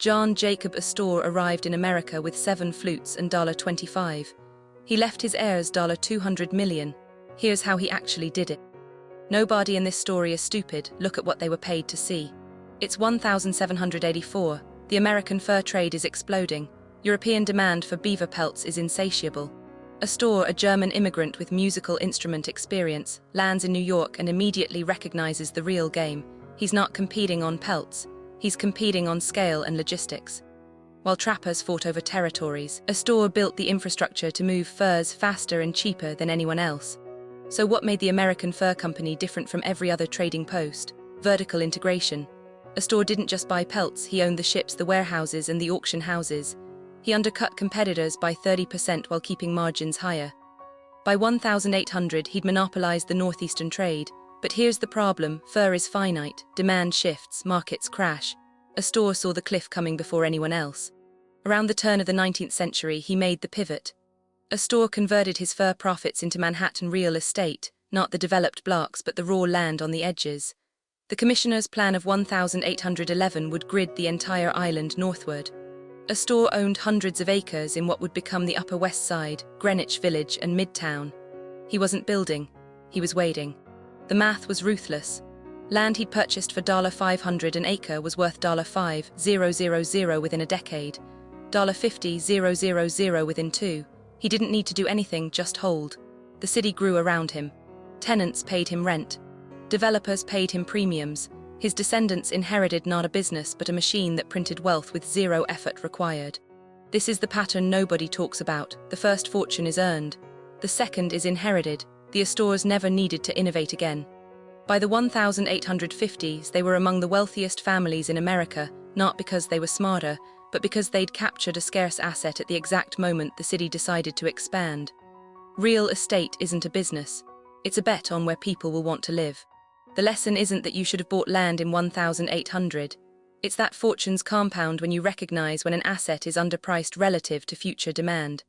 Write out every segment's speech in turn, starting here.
John Jacob Astor arrived in America with 7 flutes and $25. He left his heirs $200 million. Here's how he actually did it. Nobody in this story is stupid, look at what they were paid to see. It's 1784, the American fur trade is exploding, European demand for beaver pelts is insatiable. Astor, a German immigrant with musical instrument experience, lands in New York and immediately recognizes the real game. He's not competing on pelts, he's competing on scale and logistics. While trappers fought over territories, Astor built the infrastructure to move furs faster and cheaper than anyone else. So what made the American Fur Company different from every other trading post? Vertical integration. Astor didn't just buy pelts, he owned the ships, the warehouses, and the auction houses. He undercut competitors by 30% while keeping margins higher. By 1800, he'd monopolized the northeastern trade. But here's the problem, fur is finite, demand shifts, markets crash. Astor saw the cliff coming before anyone else. Around the turn of the 19th century, he made the pivot. Astor converted his fur profits into Manhattan real estate, not the developed blocks but the raw land on the edges. The Commissioner's Plan of 1811 would grid the entire island northward. Astor owned hundreds of acres in what would become the Upper West Side, Greenwich Village and Midtown. He wasn't building, he was waiting. The math was ruthless. Land he'd purchased for $500 an acre was worth $5,000 within a decade, $50,000 within 2. He didn't need to do anything, just hold. The city grew around him. Tenants paid him rent. Developers paid him premiums. His descendants inherited not a business but a machine that printed wealth with 0 effort required. This is the pattern nobody talks about. The first fortune is earned. The second is inherited. The Astors never needed to innovate again. By the 1850s, they were among the wealthiest families in America, not because they were smarter, but because they'd captured a scarce asset at the exact moment the city decided to expand. Real estate isn't a business. It's a bet on where people will want to live. The lesson isn't that you should have bought land in 1800. It's that fortunes compound when you recognize when an asset is underpriced relative to future demand.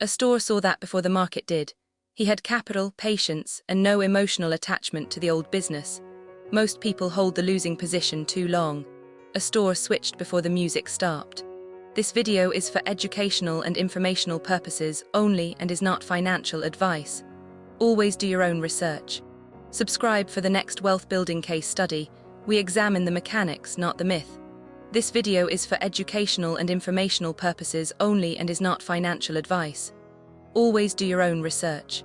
Astor saw that before the market did. He had capital, patience, and no emotional attachment to the old business. Most people hold the losing position too long. Astor switched before the music stopped. This video is for educational and informational purposes only and is not financial advice. Always do your own research. Subscribe for the next wealth building case study. We examine the mechanics, not the myth. This video is for educational and informational purposes only and is not financial advice. Always do your own research.